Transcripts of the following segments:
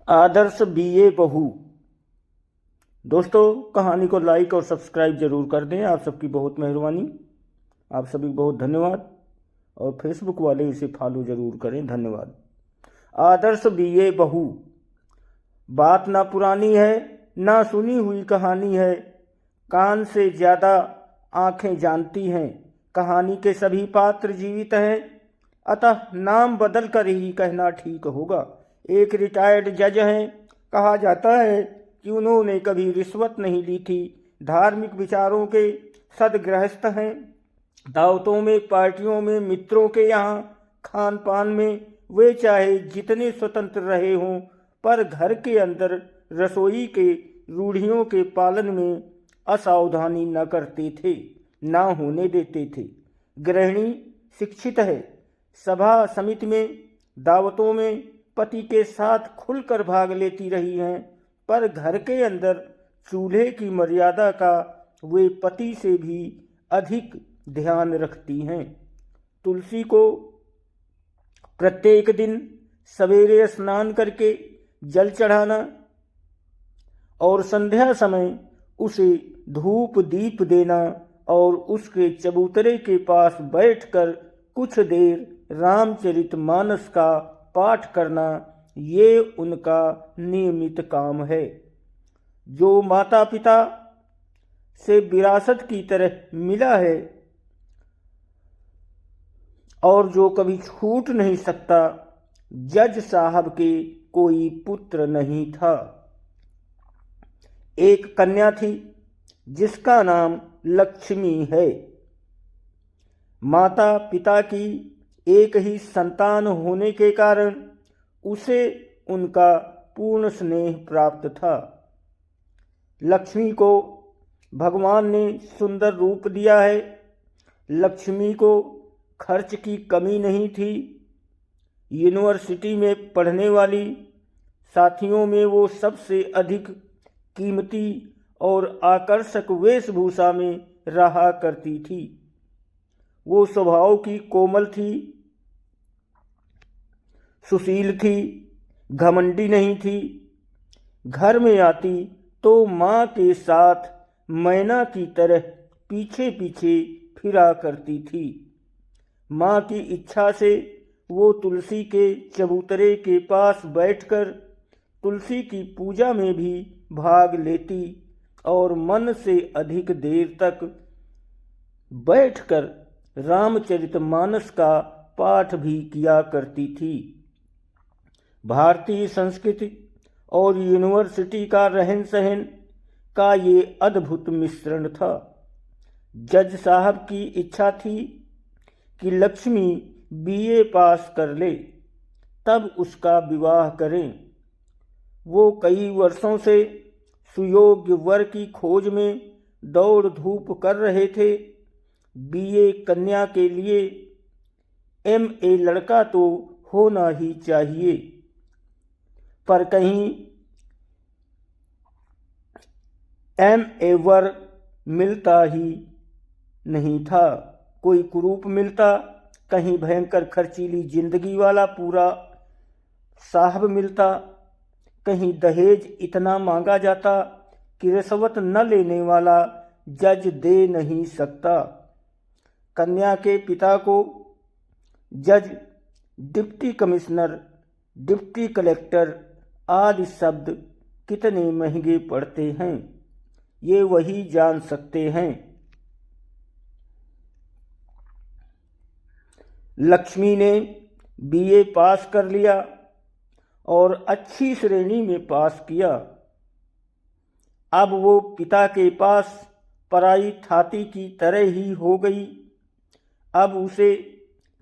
आदर्श BA बहू। दोस्तों, कहानी को लाइक और सब्सक्राइब जरूर कर दें। आप सबकी बहुत मेहरबानी, आप सभी बहुत धन्यवाद। और फेसबुक वाले इसे फॉलो जरूर करें, धन्यवाद। आदर्श बीए बहू। बात ना पुरानी है, ना सुनी हुई कहानी है। कान से ज़्यादा आंखें जानती हैं। कहानी के सभी पात्र जीवित हैं, अतः नाम बदल कर ही कहना ठीक होगा। एक रिटायर्ड जज हैं। कहा जाता है कि उन्होंने कभी रिश्वत नहीं ली थी। धार्मिक विचारों के सदगृहस्थ हैं। दावतों में, पार्टियों में, मित्रों के यहाँ खान पान में वे चाहे जितने स्वतंत्र रहे हों, पर घर के अंदर रसोई के रूढ़ियों के पालन में असावधानी न करते थे, ना होने देते थे। गृहिणी शिक्षित है। सभा समिति में, दावतों में पति के साथ खुलकर भाग लेती रही हैं, पर घर के अंदर चूल्हे की मर्यादा का वे पति से भी अधिक ध्यान रखती हैं। तुलसी को प्रत्येक दिन सवेरे स्नान करके जल चढ़ाना और संध्या समय उसे धूप दीप देना और उसके चबूतरे के पास बैठकर कुछ देर रामचरितमानस का पाठ करना, ये उनका नियमित काम है, जो माता पिता से विरासत की तरह मिला है और जो कभी छूट नहीं सकता। जज साहब के कोई पुत्र नहीं था। एक कन्या थी जिसका नाम लक्ष्मी है। माता पिता की एक ही संतान होने के कारण उसे उनका पूर्ण स्नेह प्राप्त था। लक्ष्मी को भगवान ने सुंदर रूप दिया है। लक्ष्मी को खर्च की कमी नहीं थी। यूनिवर्सिटी में पढ़ने वाली साथियों में वो सबसे अधिक कीमती और आकर्षक वेशभूषा में रहा करती थी। वो स्वभाव की कोमल थी, सुशील थी, घमंडी नहीं थी। घर में आती तो माँ के साथ मैना की तरह पीछे पीछे फिरा करती थी। माँ की इच्छा से वो तुलसी के चबूतरे के पास बैठकर तुलसी की पूजा में भी भाग लेती और मन से अधिक देर तक बैठकर रामचरितमानस का पाठ भी किया करती थी। भारतीय संस्कृति और यूनिवर्सिटी का रहन सहन का ये अद्भुत मिश्रण था। जज साहब की इच्छा थी कि लक्ष्मी बीए पास कर ले, तब उसका विवाह करें। वो कई वर्षों से सुयोग्य वर की खोज में दौड़ धूप कर रहे थे। बीए कन्या के लिए एमए लड़का तो होना ही चाहिए, पर कहीं एमए वर मिलता ही नहीं था। कोई कुरूप मिलता, कहीं भयंकर खर्चीली जिंदगी वाला पूरा साहब मिलता, कहीं दहेज इतना मांगा जाता कि रिश्वत न लेने वाला जज दे नहीं सकता। कन्या के पिता को जज, डिप्टी कमिश्नर, डिप्टी कलेक्टर आदि शब्द कितने महंगे पड़ते हैं, ये वही जान सकते हैं। लक्ष्मी ने बीए पास कर लिया और अच्छी श्रेणी में पास किया। अब वो पिता के पास पराई थाती की तरह ही हो गई। अब उसे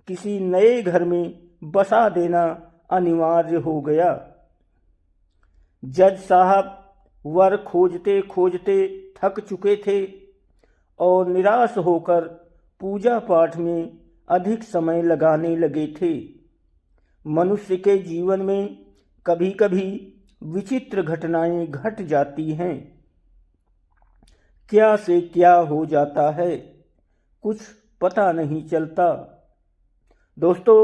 किसी नए घर में बसा देना अनिवार्य हो गया। जज साहब वर खोजते खोजते थक चुके थे और निराश होकर पूजा पाठ में अधिक समय लगाने लगे थे। मनुष्य के जीवन में कभी कभी विचित्र घटनाएं घट जाती हैं। क्या से क्या हो जाता है, कुछ पता नहीं चलता। दोस्तों,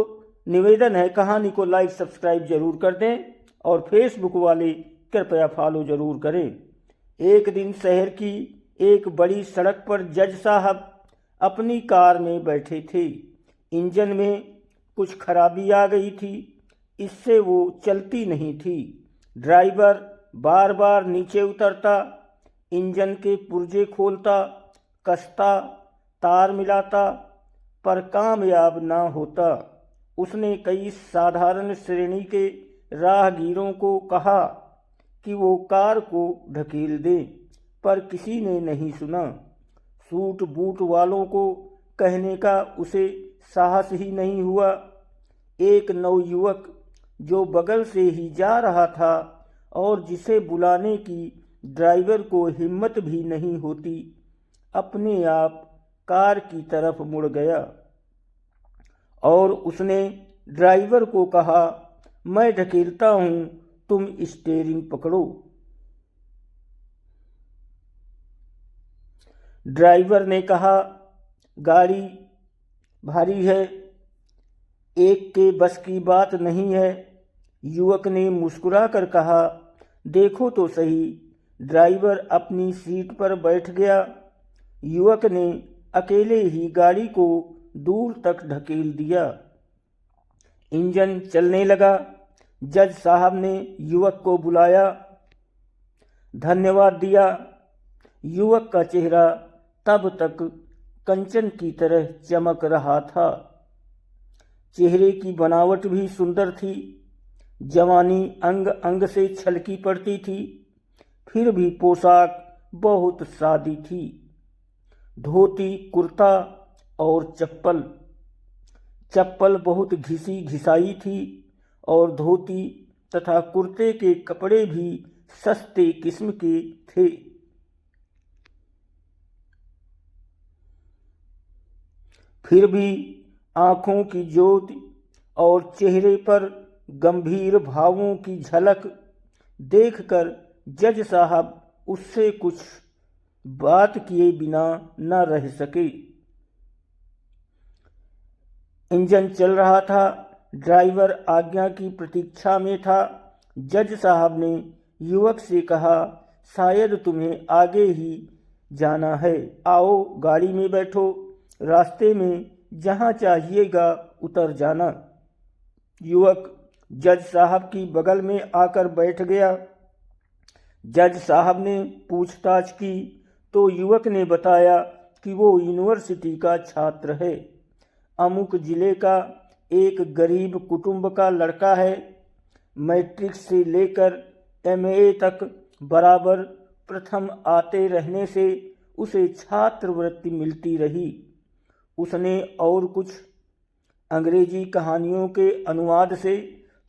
निवेदन है, कहानी को लाइक सब्सक्राइब जरूर कर दें और फेसबुक वाले कृपया फॉलो ज़रूर करें। एक दिन शहर की एक बड़ी सड़क पर जज साहब अपनी कार में बैठे थे। इंजन में कुछ खराबी आ गई थी, इससे वो चलती नहीं थी। ड्राइवर बार बार नीचे उतरता, इंजन के पुर्जे खोलता, कसता, तार मिलाता, पर कामयाब ना होता। उसने कई साधारण श्रेणी के राहगीरों को कहा कि वो कार को ढकेल दें, पर किसी ने नहीं सुना। सूट बूट वालों को कहने का उसे साहस ही नहीं हुआ। एक नवयुवक जो बगल से ही जा रहा था और जिसे बुलाने की ड्राइवर को हिम्मत भी नहीं होती, अपने आप कार की तरफ मुड़ गया और उसने ड्राइवर को कहा, मैं ढकेलता हूं, तुम स्टीयरिंग पकड़ो। ड्राइवर ने कहा, गाड़ी भारी है, एक के बस की बात नहीं है। युवक ने मुस्कुरा कर कहा, देखो तो सही। ड्राइवर अपनी सीट पर बैठ गया। युवक ने अकेले ही गाड़ी को दूर तक ढकेल दिया। इंजन चलने लगा। जज साहब ने युवक को बुलाया, धन्यवाद दिया। युवक का चेहरा तब तक कंचन की तरह चमक रहा था। चेहरे की बनावट भी सुंदर थी। जवानी अंग अंग से छलकी पड़ती थी, फिर भी पोशाक बहुत सादी थी। धोती, कुर्ता और चप्पल बहुत घिसी घिसाई थी और धोती तथा कुर्ते के कपड़े भी सस्ते किस्म के थे। फिर भी आंखों की ज्योति और चेहरे पर गंभीर भावों की झलक देखकर जज साहब उससे कुछ बात किए बिना न रह सके। इंजन चल रहा था। ड्राइवर आज्ञा की प्रतीक्षा में था। जज साहब ने युवक से कहा, शायद तुम्हें आगे ही जाना है, आओ गाड़ी में बैठो, रास्ते में जहाँ चाहिएगा उतर जाना। युवक जज साहब की बगल में आकर बैठ गया। जज साहब ने पूछताछ की तो युवक ने बताया कि वो यूनिवर्सिटी का छात्र है, अमुक जिले का एक गरीब कुटुंब का लड़का है। मैट्रिक से लेकर एमए तक बराबर प्रथम आते रहने से उसे छात्रवृत्ति मिलती रही। उसने और कुछ अंग्रेजी कहानियों के अनुवाद से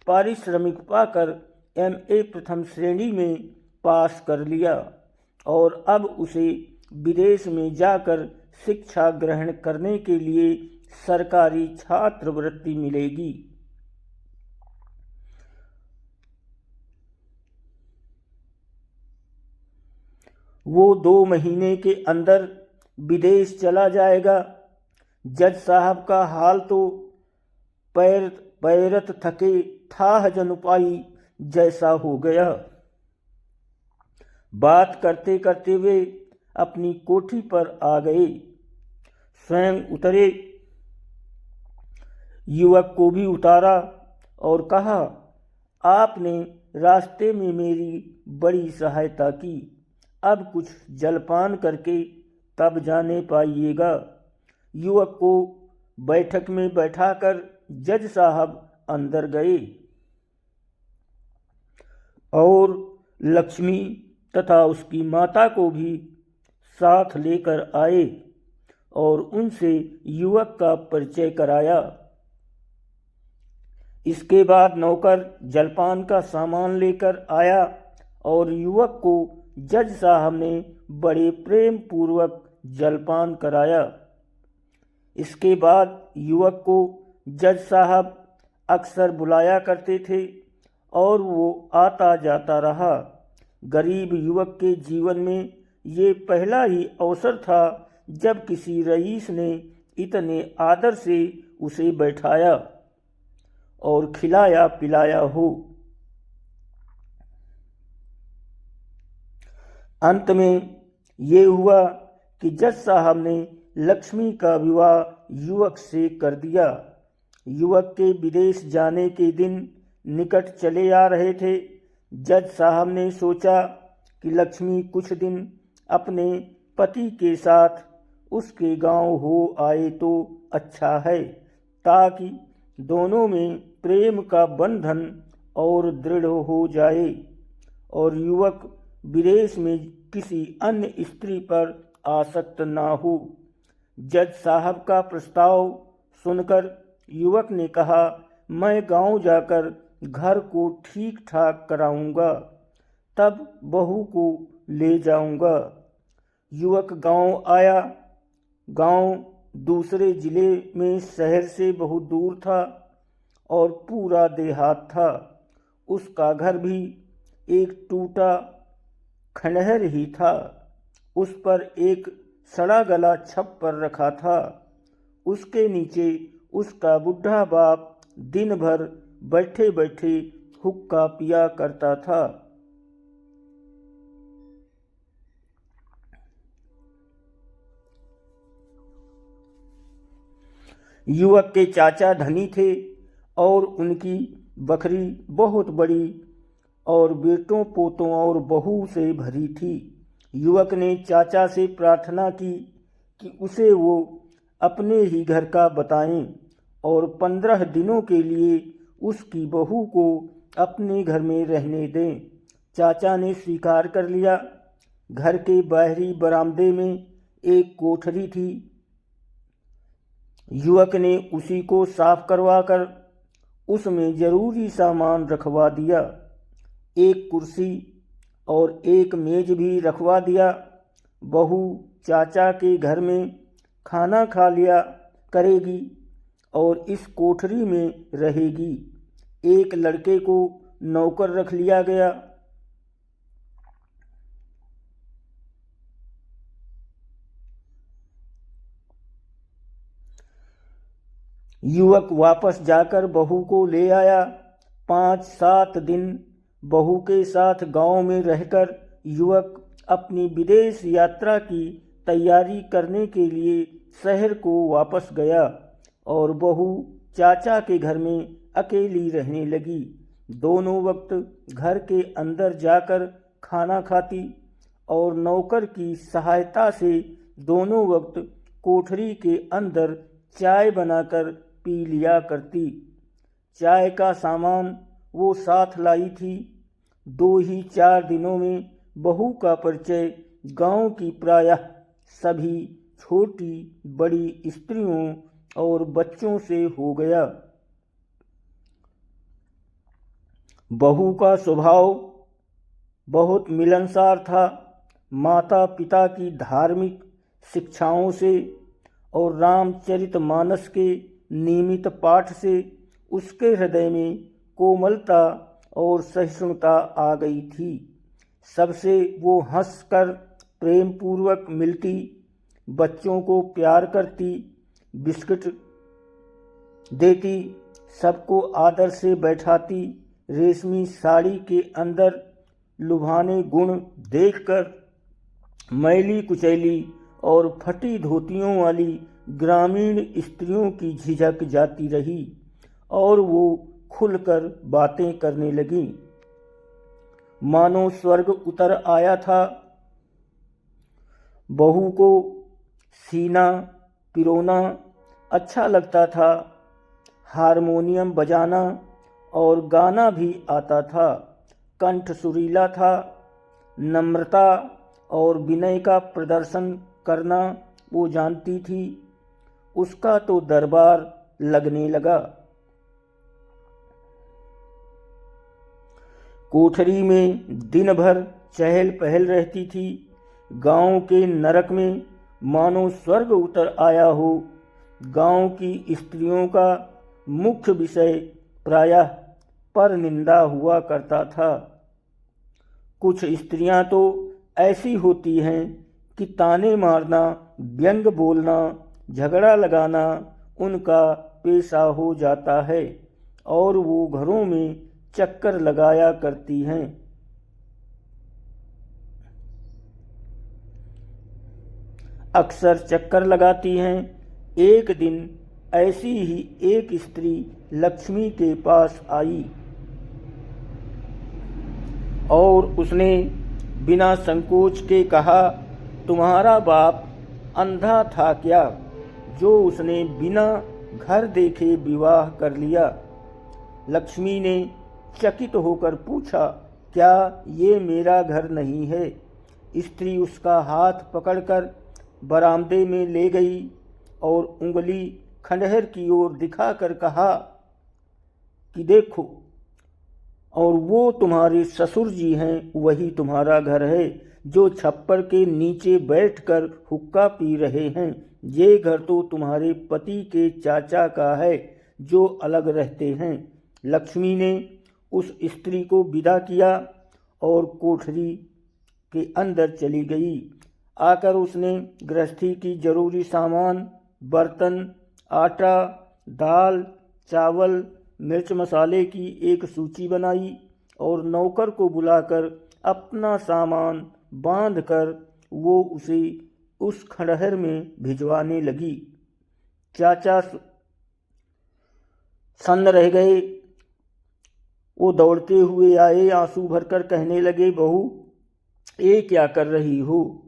पारिश्रमिक पाकर एमए प्रथम श्रेणी में पास कर लिया और अब उसे विदेश में जाकर शिक्षा ग्रहण करने के लिए सरकारी छात्रवृत्ति मिलेगी। वो 2 महीने के अंदर विदेश चला जाएगा। जज साहब का हाल तो पैरत थके थाह जनुपाई जैसा हो गया। बात करते करते वे अपनी कोठी पर आ गए। स्वयं उतरे, युवक को भी उतारा और कहा, आपने रास्ते में मेरी बड़ी सहायता की, अब कुछ जलपान करके तब जाने पाइएगा। युवक को बैठक में बैठाकर जज साहब अंदर गए और लक्ष्मी तथा उसकी माता को भी साथ लेकर आए और उनसे युवक का परिचय कराया। इसके बाद नौकर जलपान का सामान लेकर आया और युवक को जज साहब ने बड़े प्रेम पूर्वक जलपान कराया। इसके बाद युवक को जज साहब अक्सर बुलाया करते थे और वो आता जाता रहा। गरीब युवक के जीवन में ये पहला ही अवसर था जब किसी रईस ने इतने आदर से उसे बैठाया और खिलाया पिलाया हो। अंत में ये हुआ कि जज साहब ने लक्ष्मी का विवाह युवक से कर दिया। युवक के विदेश जाने के दिन निकट चले आ रहे थे। जज साहब ने सोचा कि लक्ष्मी कुछ दिन अपने पति के साथ उसके गांव हो आए तो अच्छा है, ताकि दोनों में प्रेम का बंधन और दृढ़ हो जाए और युवक विदेश में किसी अन्य स्त्री पर आसक्त ना हो। जज साहब का प्रस्ताव सुनकर युवक ने कहा, मैं गांव जाकर घर को ठीक ठाक कराऊंगा, तब बहू को ले जाऊंगा। युवक गांव आया। गांव दूसरे जिले में शहर से बहुत दूर था और पूरा देहात था। उसका घर भी एक टूटा खंडहर ही था। उस पर एक सड़ा गला छप्पर रखा था। उसके नीचे उसका बुढ़ा बाप दिन भर बैठे बैठे हुक्का पिया करता था। युवक के चाचा धनी थे और उनकी बखरी बहुत बड़ी और बेटों पोतों और बहू से भरी थी। युवक ने चाचा से प्रार्थना की कि उसे वो अपने ही घर का बताएं और 15 दिनों के लिए उसकी बहू को अपने घर में रहने दें। चाचा ने स्वीकार कर लिया। घर के बाहरी बरामदे में एक कोठरी थी। युवक ने उसी को साफ करवाकर उसमें जरूरी सामान रखवा दिया। एक कुर्सी और एक मेज भी रखवा दिया। बहू चाचा के घर में खाना खा लिया करेगी और इस कोठरी में रहेगी। एक लड़के को नौकर रख लिया गया। युवक वापस जाकर बहू को ले आया। 5-7 दिन बहू के साथ गांव में रहकर युवक अपनी विदेश यात्रा की तैयारी करने के लिए शहर को वापस गया और बहू चाचा के घर में अकेली रहने लगी। दोनों वक्त घर के अंदर जाकर खाना खाती और नौकर की सहायता से दोनों वक्त कोठरी के अंदर चाय बनाकर पी लिया करती। चाय का सामान वो साथ लाई थी। 2 ही 4 दिनों में बहू का परिचय गांव की प्रायः सभी छोटी बड़ी स्त्रियों और बच्चों से हो गया। बहू का स्वभाव बहुत मिलनसार था। माता पिता की धार्मिक शिक्षाओं से और रामचरितमानस के नियमित पाठ से उसके हृदय में कोमलता और सहिष्णुता आ गई थी। सबसे वो हंसकर प्रेम पूर्वक मिलती, बच्चों को प्यार करती, बिस्किट देती, सबको आदर से बैठाती। रेशमी साड़ी के अंदर लुभाने गुण देखकर मैली कुचैली और फटी धोतियों वाली ग्रामीण स्त्रियों की झिझक जाती रही और वो खुलकर बातें करने लगी, मानो स्वर्ग उतर आया था। बहू को सीना पिरोना अच्छा लगता था। हारमोनियम बजाना और गाना भी आता था। कंठ सुरीला था। नम्रता और विनय का प्रदर्शन करना वो जानती थी। उसका तो दरबार लगने लगा। कोठरी में दिन भर चहल पहल रहती थी। गांव के नरक में मानो स्वर्ग उतर आया हो। गांव की स्त्रियों का मुख्य विषय प्रायः पर निंदा हुआ करता था। कुछ स्त्रियां तो ऐसी होती हैं कि ताने मारना, व्यंग बोलना, झगड़ा लगाना उनका पेशा हो जाता है और वो घरों में चक्कर लगाया करती हैं। अक्सर चक्कर लगाती हैं। एक दिन ऐसी ही एक स्त्री लक्ष्मी के पास आई और उसने बिना संकोच के कहा, तुम्हारा बाप अंधा था क्या जो उसने बिना घर देखे विवाह कर लिया? लक्ष्मी ने चकित होकर पूछा, क्या ये मेरा घर नहीं है? स्त्री उसका हाथ पकड़कर बरामदे में ले गई और उंगली खंडहर की ओर दिखाकर कहा कि देखो, और वो तुम्हारे ससुर जी हैं, वही तुम्हारा घर है जो छप्पर के नीचे बैठकर हुक्का पी रहे हैं। ये घर तो तुम्हारे पति के चाचा का है जो अलग रहते हैं। लक्ष्मी ने उस स्त्री को विदा किया और कोठरी के अंदर चली गई। आकर उसने गृहस्थी की जरूरी सामान, बर्तन, आटा, दाल, चावल, मिर्च मसाले की एक सूची बनाई और नौकर को बुलाकर अपना सामान बांधकर वो उसे उस खंडहर में भिजवाने लगी। चाचा सन्न रह गए। वो दौड़ते हुए आए, आंसू भरकर कहने लगे, बहू ये क्या कर रही हो?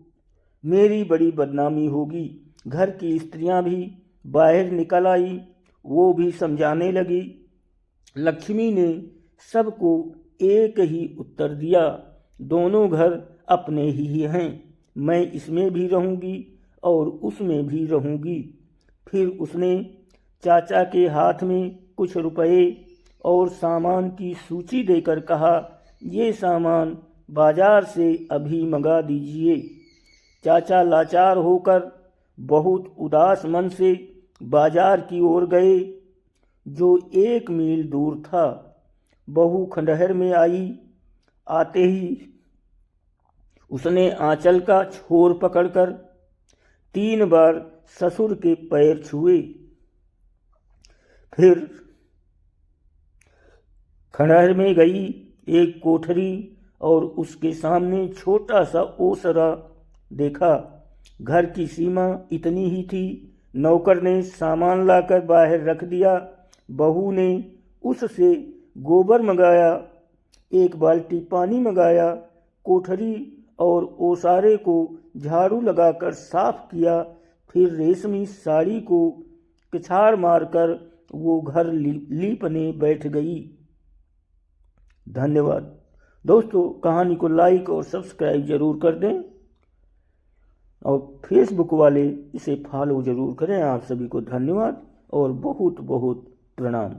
मेरी बड़ी बदनामी होगी। घर की स्त्रियां भी बाहर निकल आई, वो भी समझाने लगी। लक्ष्मी ने सबको एक ही उत्तर दिया, दोनों घर अपने ही हैं, मैं इसमें भी रहूंगी और उसमें भी रहूंगी। फिर उसने चाचा के हाथ में कुछ रुपए और सामान की सूची देकर कहा, ये सामान बाजार से अभी मंगा दीजिए। चाचा लाचार होकर बहुत उदास मन से बाजार की ओर गए जो 1 मील दूर था। बहू खंडहर में आई। आते ही उसने आंचल का छोर पकड़कर 3 बार ससुर के पैर छुए। फिर खंडहर में गई एक कोठरी और उसके सामने छोटा सा ओसरा देखा। घर की सीमा इतनी ही थी। नौकर ने सामान लाकर बाहर रख दिया। बहू ने उससे गोबर मंगाया, 1 बाल्टी पानी मंगाया, कोठरी और ओसारे को झाड़ू लगाकर साफ किया। फिर रेशमी साड़ी को किछाड़ मारकर वो घर लीपने बैठ गई। धन्यवाद दोस्तों। कहानी को लाइक और सब्सक्राइब जरूर कर दें और फेसबुक वाले इसे फॉलो जरूर करें। आप सभी को धन्यवाद और बहुत बहुत प्रणाम।